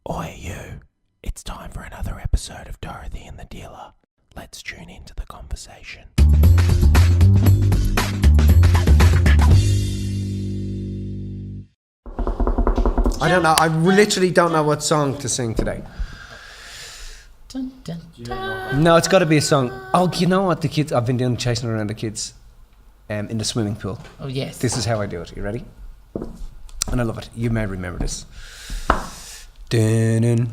Oi, you. It's time for another episode of Dorothy and the Dealer. Let's tune into the conversation. I don't know. I literally don't know what song to sing today. Dun, dun, dun. No, it's got to be a song. Oh, you know what? The kids, I've been doing chasing around the kids in the swimming pool. Oh, yes. This is how I do it. You ready? And I love it. You may remember this. Dun-dun.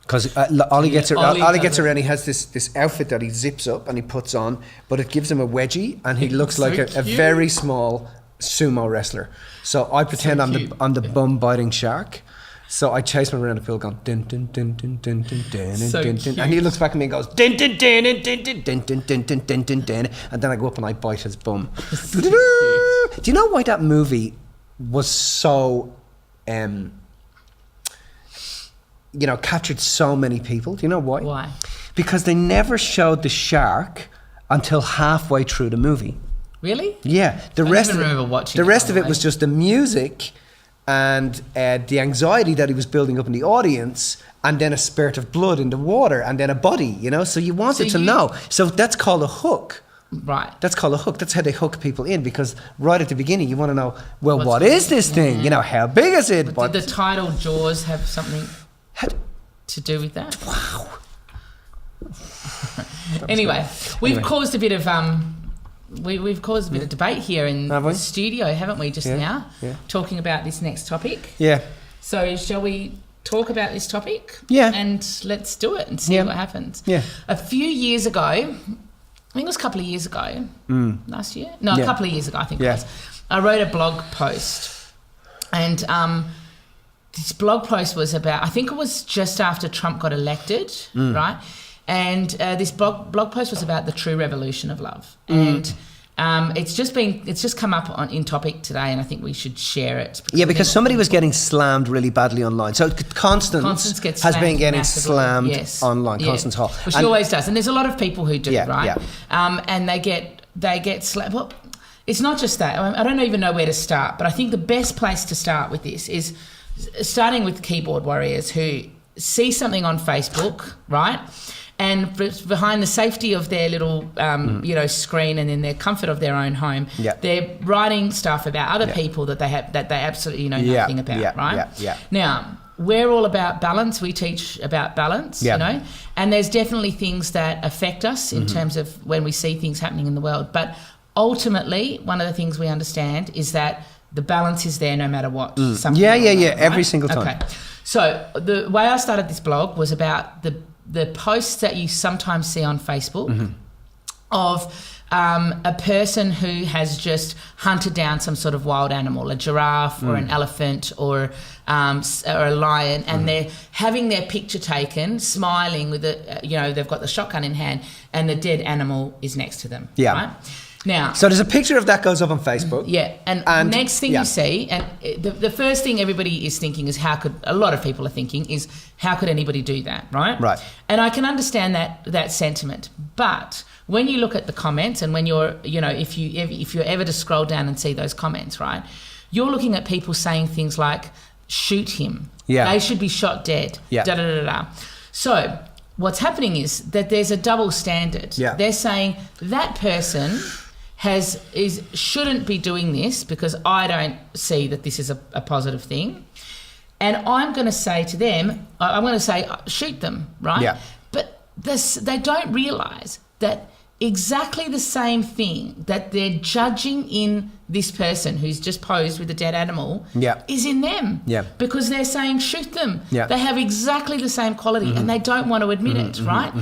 Because Ollie gets around. He has this outfit that he zips up and he puts on, but it gives him a wedgie, and he looks like a very small sumo wrestler. So I pretend I'm the bum biting shark. So I chase him around the pool going dun dun dun dun dun dun dun So dun dun, and he looks back at me and goes dun dun dun dun dun dun dun dun dun dun dun dun dun, and then I go up and I bite his bum. Do you know why that movie was so captured so many people? Do you know why? Why? Because they never showed the shark until halfway through the movie. Really? Yeah. The I rest even of it, remember watching the rest of it was just the music and the anxiety that he was building up in the audience, and then a spurt of blood in the water, and then a body, So you wanted to know. So that's called a hook. Right. That's called a hook. That's how they hook people in, because right at the beginning you want to know, well, what is this thing? How big is it? Did the title Jaws have something to do with that? Wow. Anyway, we've caused a bit of we've caused a bit of debate here in the studio, haven't we? Just now, talking about this next topic. Yeah. So shall we talk about this topic? Yeah. And let's do it and see what happens. Yeah. A few years ago, I think it was a couple of years ago, last year. No, a couple of years ago, I think it was. I wrote a blog post, and this blog post was about, I think it was just after Trump got elected, right? And this blog post was about the true revolution of love. And it's just come up in topic today, and I think we should share it. Because somebody was getting slammed really badly online. So Constance has been getting slammed online. Constance Hall. Well, she always does. And there's a lot of people who do, right? Yeah. And they get slammed. Well, it's not just that. I don't even know where to start, but I think the best place to start with this is starting with keyboard warriors who see something on Facebook, right? And behind the safety of their little, screen and in their comfort of their own home, they're writing stuff about other people that they absolutely know nothing about, right? Yeah. Now, we're all about balance. We teach about balance, and there's definitely things that affect us in terms of when we see things happening in the world. But ultimately, one of the things we understand is that the balance is there no matter what. Right? Every single time. Okay. So the way I started this blog was about the posts that you sometimes see on Facebook of a person who has just hunted down some sort of wild animal, a giraffe or an elephant or a lion, and they're having their picture taken, smiling with they've got the shotgun in hand, and the dead animal is next to them. Yeah. Right? Now, so there's a picture of that goes up on Facebook. Yeah, and next thing you see, and the first thing everybody is thinking is how could anybody do that, right? Right. And I can understand that sentiment, but when you look at the comments, and when you're, if you're ever to scroll down and see those comments, right, you're looking at people saying things like, "Shoot him," they should be shot dead, da da da da. So what's happening is that there's a double standard. Yeah. They're saying that person shouldn't be doing this because I don't see that this is a positive thing. And I'm going to say to them, shoot them, right? Yeah. But they don't realise that exactly the same thing that they're judging in this person who's just posed with a dead animal is in them. Yeah. Because they're saying shoot them. Yeah. They have exactly the same quality and they don't want to admit it, right?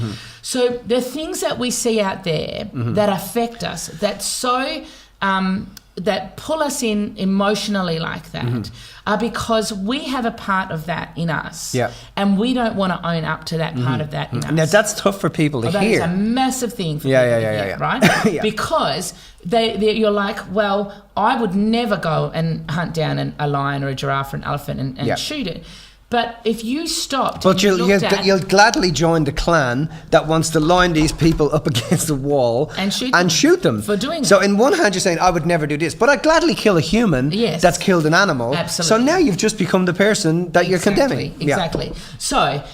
So the things that we see out there that affect us, that pull us in emotionally like that are because we have a part of that in us, and we don't want to own up to that part of that in us. Now that's tough for people to hear. That is a massive thing for people to hear, right? Because you're like, well, I would never go and hunt down a lion or a giraffe or an elephant and shoot it. But if you stopped, But and you'll gladly join the clan that wants to line these people up against the wall and shoot them for doing so it. in one hand you're saying I would never do this, but I'd gladly kill a human that's killed an animal. Absolutely. So now you've just become the person that you're condemning. Exactly. So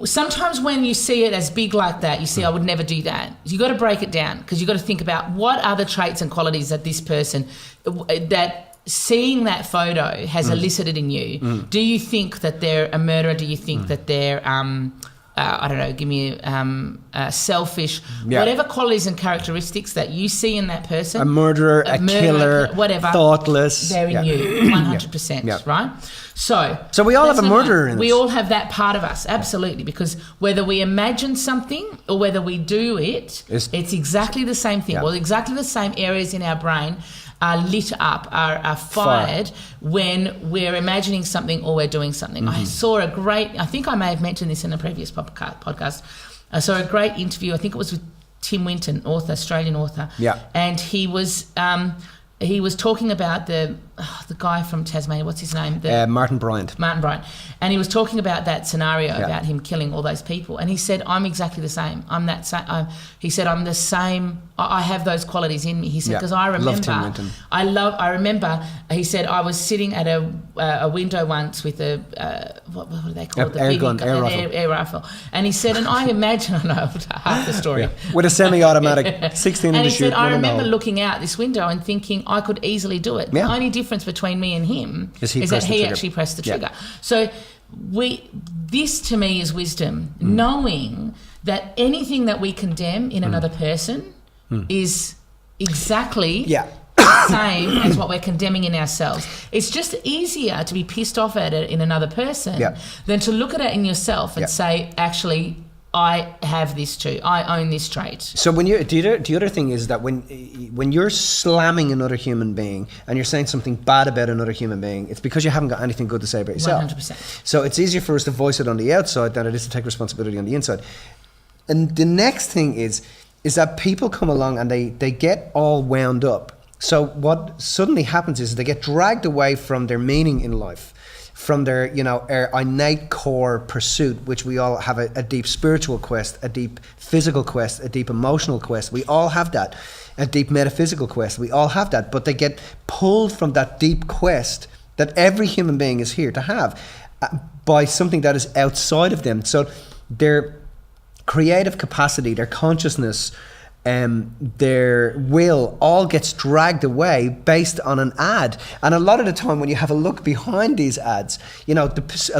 sometimes when you see it as big like that, you see I would never do that. You got to break it down, because you got to think about what other traits and qualities that this person that seeing that photo has elicited in you. Do you think that they're a murderer? Do you think that they're I don't know, give me selfish, whatever qualities and characteristics that you see in that person. A murderer, a killer, whatever, thoughtless. They're in you, 100%, right? So we all have a murderer in us. We all have that part of us, absolutely, because whether we imagine something or whether we do it, it's exactly the same thing. Well, exactly the same areas in our brain are lit up, are fired when we're imagining something or we're doing something. I saw I think I may have mentioned this in a previous podcast. I saw a great interview, I think it was with Tim Winton, Australian author. Yeah. And he was talking about the guy from Tasmania, what's his name? Martin Bryant. And he was talking about that scenario about him killing all those people. And he said, I'm exactly the same. I'm that same. He said, I'm the same. I have those qualities in me. He said, because I remember, I remember, he said, I was sitting at a window once with what do they call it? Air rifle. And he said, and I imagine, I know half the story. With a semi-automatic 16 and inch shoot. And he said, I remember looking out this window and thinking I could easily do it. The only difference between me and him is that he actually pressed the trigger. So this to me is wisdom, knowing that anything that we condemn in another person is exactly the same as what we're condemning in ourselves. It's just easier to be pissed off at it in another person than to look at it in yourself and say, actually, I have this too. I own this trait. So when the other thing is that when you're slamming another human being and you're saying something bad about another human being, it's because you haven't got anything good to say about yourself. 100%. So it's easier for us to voice it on the outside than it is to take responsibility on the inside. And the next thing is that people come along and they get all wound up. So what suddenly happens is they get dragged away from their meaning in life, from their, our innate core pursuit, which we all have a deep spiritual quest, a deep physical quest, a deep emotional quest. We all have that. A deep metaphysical quest. We all have that. But they get pulled from that deep quest that every human being is here to have by something that is outside of them. So their creative capacity, their consciousness, their will all gets dragged away based on an ad. And a lot of the time when you have a look behind these ads, a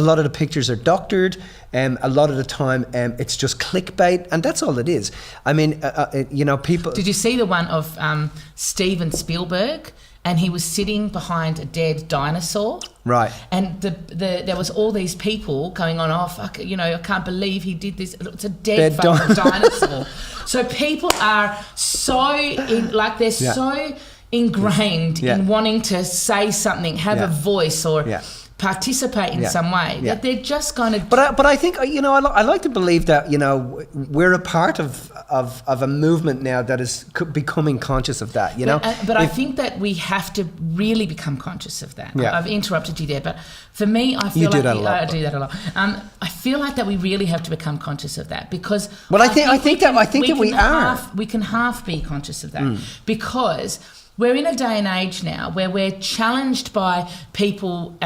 lot of the pictures are doctored, a lot of the time it's just clickbait, and that's all it is. I mean, people... Did you see the one of Steven Spielberg? And he was sitting behind a dead dinosaur. Right. And there was all these people going on, oh, fuck, I can't believe he did this. It's a dead fucking dinosaur. So people are so, so ingrained in wanting to say something, have a voice or participate in some way that they're just going to... But I think, I like to believe that, we're a part of a movement now that is becoming conscious of that, But I think that we have to really become conscious of that. I've interrupted you there, but for me, I feel I do that a lot. I feel like that we really have to become conscious of that, because... Well, I think that we are. We can half be conscious of that because... We're in a day and age now where we're challenged by people,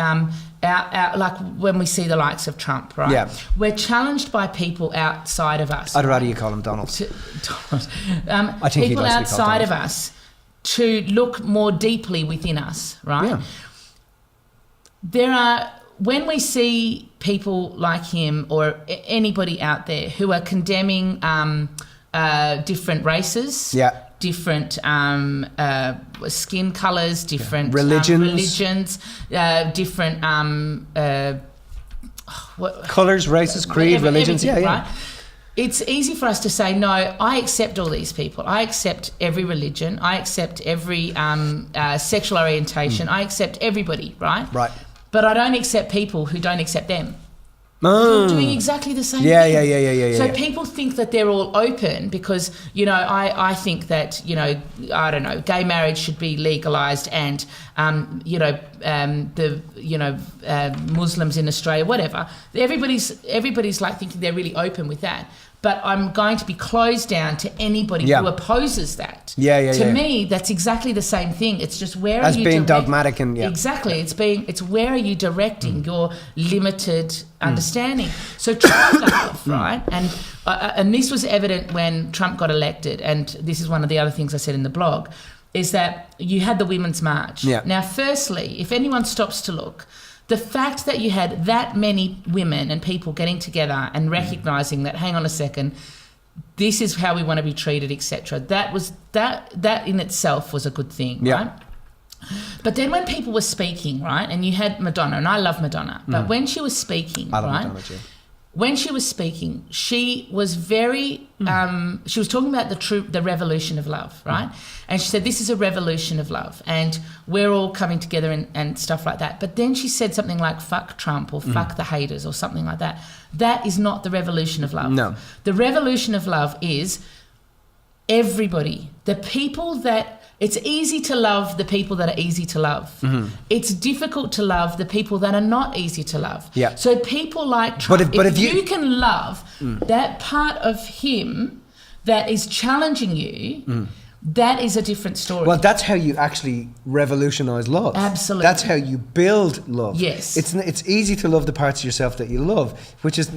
like when we see the likes of Trump, right? Yeah. We're challenged by people outside of us. I'd rather you call him Donald. I think people outside of us to look more deeply within us, right? Yeah. When we see people like him or anybody out there who are condemning different races, different skin colours, different religions, different colours, races, creed, religions, right? It's easy for us to say, no, I accept all these people. I accept every religion. I accept every sexual orientation. I accept everybody, right? Right. But I don't accept people who don't accept them. You're doing exactly the same thing. Yeah. So people think that they're all open because, I think that, I don't know, gay marriage should be legalised and, Muslims in Australia, whatever. Everybody's like thinking they're really open with that. But I'm going to be closed down to anybody who opposes that. To me, that's exactly the same thing. It's just where are you being dogmatic and exactly. It's where are you directing your limited understanding. So true love, right? And this was evident when Trump got elected. And this is one of the other things I said in the blog, is that you had the Women's March. Yeah. Now, firstly, if anyone stops to look, the fact that you had that many women and people getting together and recognising that, hang on a second, this is how we want to be treated, etc. That in itself was a good thing, right? But then when people were speaking, right, and you had Madonna, and I love Madonna, but when she was speaking, I love right, Madonna too. When she was speaking, she was very, she was talking about the revolution of love, right? And she said, this is a revolution of love and we're all coming together and stuff like that. But then she said something like, fuck Trump or fuck the haters or something like that. That is not the revolution of love. No. The revolution of love is everybody, the people that, it's easy to love the people that are easy to love. It's difficult to love the people that are not easy to love. Yeah. So people like Trump, But if if you can love that part of him that is challenging you, that is a different story. Well, that's how you actually revolutionise love. Absolutely. That's how you build love. Yes. It's easy to love the parts of yourself that you love, which is,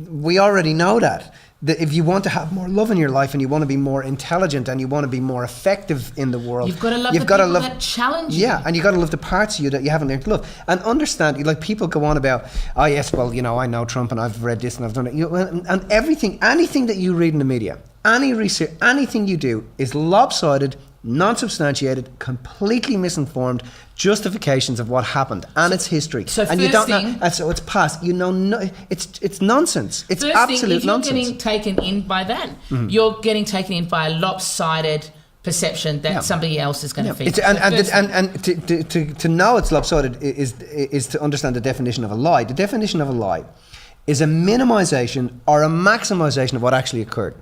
we already know that if you want to have more love in your life and you want to be more intelligent and you want to be more effective in the world, you've got to love the people that challenge you. Yeah, and you've got to love the parts of you that you haven't learned to love. And understand, like, people go on about, oh yes, well, I know Trump and I've read this and I've done it. And anything that you read in the media, any research, anything you do is lopsided, non-substantiated, completely misinformed justifications of what happened and its history. So and you don't know, and so it's past. It's nonsense. It's absolute nonsense. If you're getting taken in by that, you're getting taken in by a lopsided perception that somebody else is going to feed. To know it's lopsided is to understand the definition of a lie. The definition of a lie is a minimization or a maximization of what actually occurred.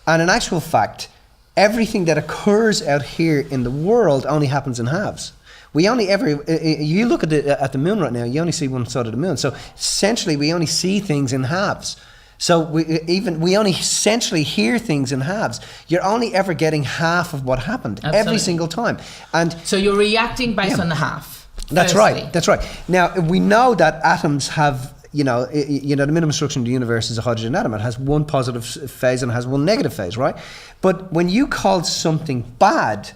And in actual fact, everything that occurs out here in the world only happens in halves. We only you look at the moon right now, you only see one side of the moon. So essentially we only see things in halves. So we only essentially hear things in halves. You're only ever getting half of what happened. Absolutely. Every single time. And so you're reacting based on the half. That's right. Now we know that atoms have, the minimum structure in the universe is a hydrogen atom. It has one positive phase and it has one negative phase, right? But when you call something bad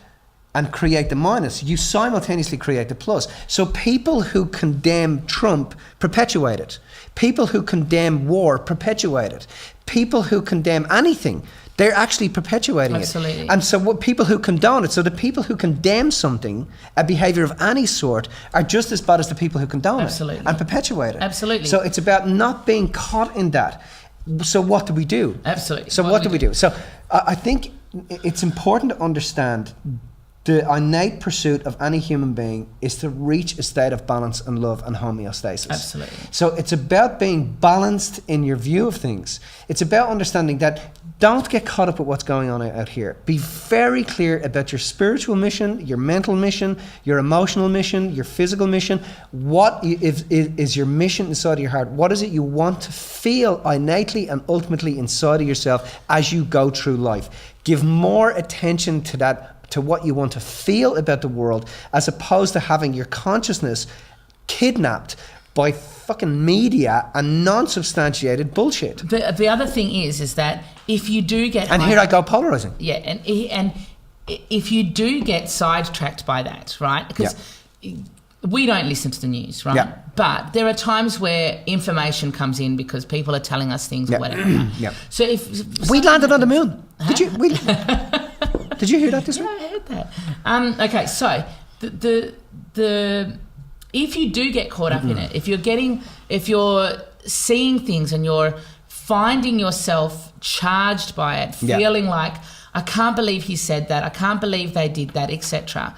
and create the minus, you simultaneously create the plus. So people who condemn Trump perpetuate it. People who condemn war perpetuate it. People who condemn anything, they're actually perpetuating Absolutely. it. And so what people who condone it, so the people who condemn something, a behaviour of any sort, are just as bad as the people who condone Absolutely. it and perpetuate it. Absolutely. So it's about not being caught in that. So what do we do? Absolutely. So what do we do? So I think it's important to understand the innate pursuit of any human being is to reach a state of balance and love and homeostasis. Absolutely. So it's about being balanced in your view of things. It's about understanding that don't get caught up with what's going on out here. Be very clear about your spiritual mission, your mental mission, your emotional mission, your physical mission. What is your mission inside of your heart? What is it you want to feel innately and ultimately inside of yourself as you go through life? Give more attention to that, to what you want to feel about the world, as opposed to having your consciousness kidnapped by fucking media and non-substantiated bullshit. The other thing is that if you do get... And here I go polarizing. Yeah, and if you do get sidetracked by that, right? Because we don't listen to the news, right? Yeah. But there are times where information comes in because people are telling us things or whatever. Yeah. So if we landed on the moon. Did you? Did you hear that this week? Yeah, I heard that. Okay, so the if you do get caught up in it, if you're seeing things and you're finding yourself charged by it, feeling like, I can't believe he said that, I can't believe they did that, etc.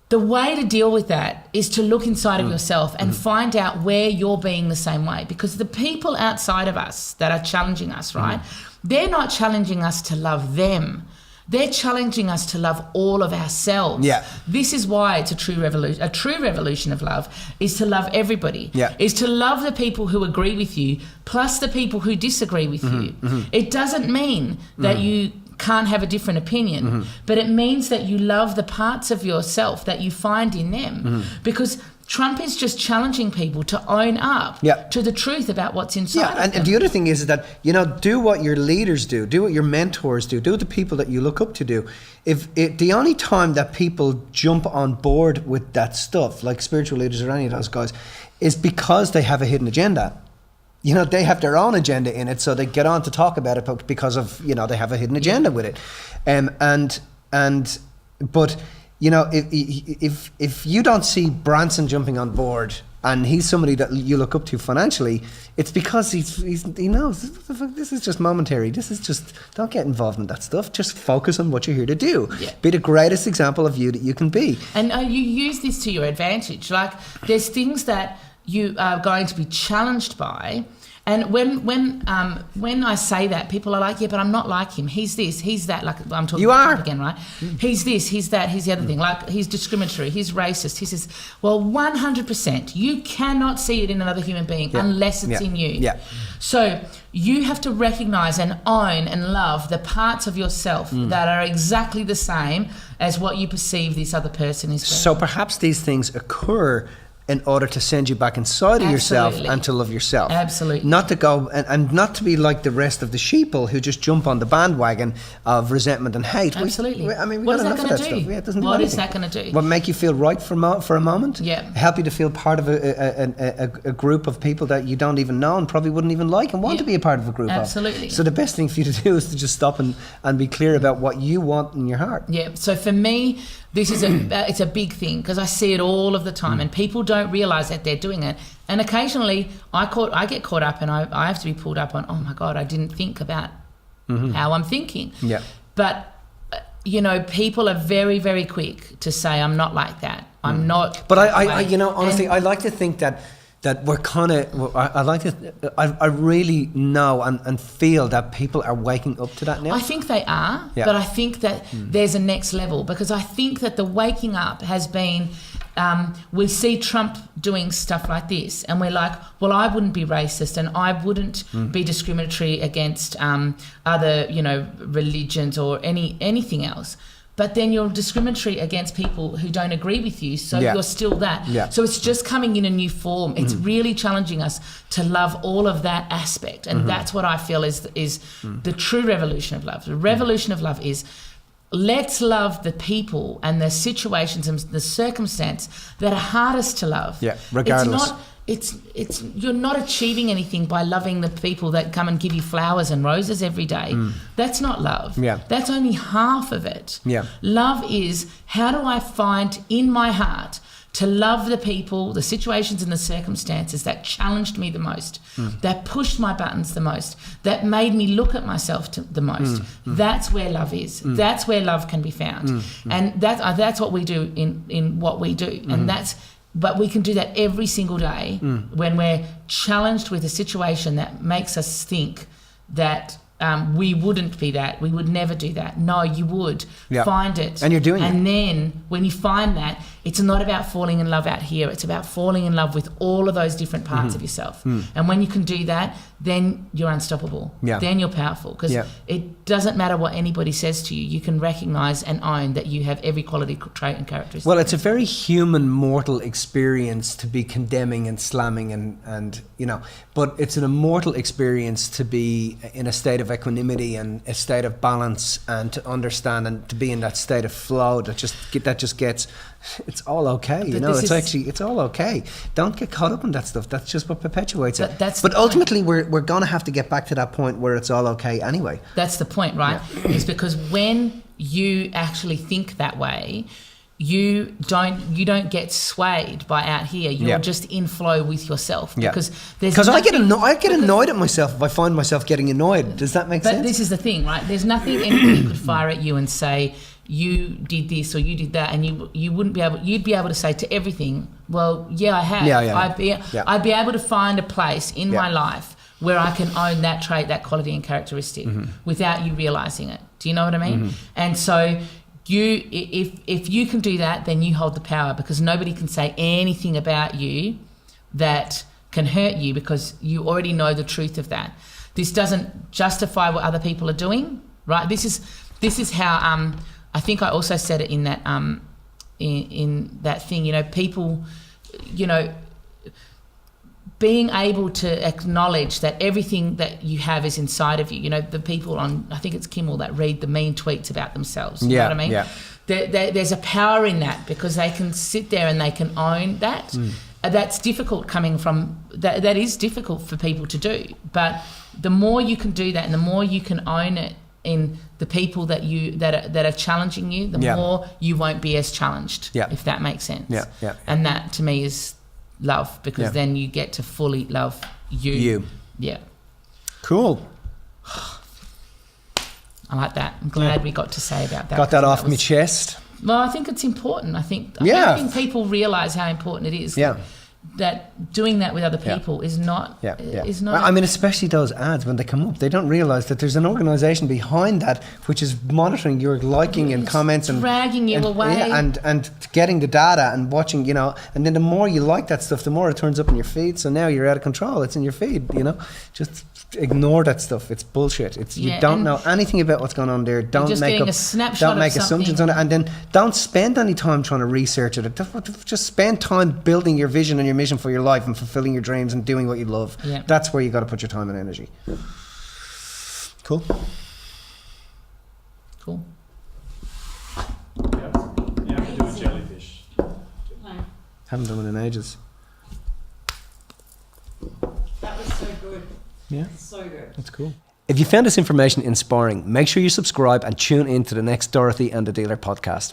the way to deal with that is to look inside of yourself and find out where you're being the same way. Because the people outside of us that are challenging us, right, they're not challenging us to love them. They're challenging us to love all of ourselves. Yeah. This is why it's a true revolution. A true revolution of love is to love everybody. Yeah. Is to love the people who agree with you plus the people who disagree with you. It doesn't mean that you can't have a different opinion, but it means that you love the parts of yourself that you find in them. Because Trump is just challenging people to own up to the truth about what's inside of them. And the other thing is that, do what your leaders do what your mentors do what the people that you look up to do. If the only time that people jump on board with that stuff, like spiritual leaders or any of those guys, is because they have a hidden agenda. They have their own agenda in it, so they get on to talk about it because of, they have a hidden agenda with it. But if you don't see Branson jumping on board and he's somebody that you look up to financially, it's because he knows this is just momentary. This is just, don't get involved in that stuff. Just focus on what you're here to do. Yeah. Be the greatest example of you that you can be. And you use this to your advantage. Like, there's things that you are going to be challenged by. And when I say that, people are like, yeah, but I'm not like him. He's this, he's that. Like, I'm talking about Trump again, right? He's this, he's that, he's the other thing. Like, he's discriminatory, he's racist. He says, well, 100%, you cannot see it in another human being unless it's in you. Yeah. So you have to recognise and own and love the parts of yourself that are exactly the same as what you perceive this other person is. So perhaps these things occur in order to send you back inside of yourself and to love yourself. Absolutely. Not to go and not to be like the rest of the sheeple who just jump on the bandwagon of resentment and hate. Absolutely. We what is that going to do? Yeah, it doesn't do what anything. Is that going to do? What, make you feel right for a moment? Yeah. Help you to feel part of a group of people that you don't even know and probably wouldn't even like and want to be a part of a group Absolutely. of. So the best thing for you to do is to just stop and be clear about what you want in your heart. Yeah. So for me, this is it's a big thing because I see it all of the time and people don't realise that they're doing it. And occasionally I get caught up and I have to be pulled up on, oh my God, I didn't think about how I'm thinking. Yeah. But, people are very, very quick to say, I'm not like that. I'm not. But I honestly, I like to think that we're kind of, I really know and feel that people are waking up to that now. I think they are, but I think that there's a next level because I think that the waking up has been, we see Trump doing stuff like this and we're like, well, I wouldn't be racist and I wouldn't be discriminatory against other, religions or anything else. But then you're discriminatory against people who don't agree with you, so you're still that. Yeah. So it's just coming in a new form. It's really challenging us to love all of that aspect, and that's what I feel is the true revolution of love. The revolution of love is let's love the people and the situations and the circumstance that are hardest to love. Yeah, regardless. It's you're not achieving anything by loving the people that come and give you flowers and roses every day. That's not love. Yeah. That's only half of it. Yeah. Love is, how do I find in my heart to love the people, the situations and the circumstances that challenged me the most, that pushed my buttons the most, that made me look at myself the most. That's where love is. That's where love can be found. And that's what we do in what we do. And but we can do that every single day when we're challenged with a situation that makes us think that we wouldn't be that. We would never do that. No, you would. Yep. Find it. And you're doing it. And then when you find that, it's not about falling in love out here. It's about falling in love with all of those different parts of yourself. And when you can do that, then you're unstoppable. Yeah. Then you're powerful because it doesn't matter what anybody says to you. You can recognise and own that you have every quality, trait and characteristic. Well, it's a very human, mortal experience to be condemning and slamming and but it's an immortal experience to be in a state of equanimity and a state of balance and to understand and to be in that state of flow that just gets, it's all okay, it's all okay. Don't get caught up in that stuff. That's just what perpetuates it. But ultimately we're going to have to get back to that point where it's all okay anyway. That's the point, right? Yeah. It's because when you actually think that way, you don't get swayed by out here. You're just in flow with yourself because I get annoyed at myself if I find myself getting annoyed. Does that make sense? But this is the thing, right? There's nothing anybody could fire at you and say you did this or you did that, and you'd be able to say to everything, well, yeah, I have. I'd be able to find a place in my life where I can own that trait, that quality and characteristic without you realising it. Do you know what I mean? And so if you can do that, then you hold the power, because nobody can say anything about you that can hurt you, because you already know the truth of that. This doesn't justify what other people are doing, right? This is how I think I also said it in that in that thing, you know, people, you know, being able to acknowledge that everything that you have is inside of you. You know, the people on, I think it's Kimmel, that read the mean tweets about themselves. You know what I mean? Yeah. There's a power in that, because they can sit there and they can own that. That's difficult coming from, that is difficult for people to do. But the more you can do that, and the more you can own it in the people that are challenging you, the more you won't be as challenged, if that makes sense. And that to me is love, because then you get to fully love you. Yeah. Cool. I like that. I'm glad we got to say about that. Got that off my chest. Well, I think it's important. I think people realise how important it is. That doing that with other people is not. Is not. I mean, especially those ads when they come up, they don't realise that there's an organisation behind that which is monitoring your liking and comments and dragging you away, and getting the data and watching, you know. And then the more you like that stuff, the more it turns up in your feed. So now you're out of control. It's in your feed, you know. Just ignore that stuff. It's bullshit. It's you don't know anything about what's going on there. Don't make assumptions on it, and then don't spend any time trying to research it. Just spend time building your vision and your mission for your life and fulfilling your dreams and doing what you love. That's where you got to put your time and energy. Cool. You have to do a jellyfish. Haven't done it in ages. That was so good. Yeah. So good. That's cool. If you found this information inspiring, make sure you subscribe and tune in to the next Dorothy and the Dealer podcast.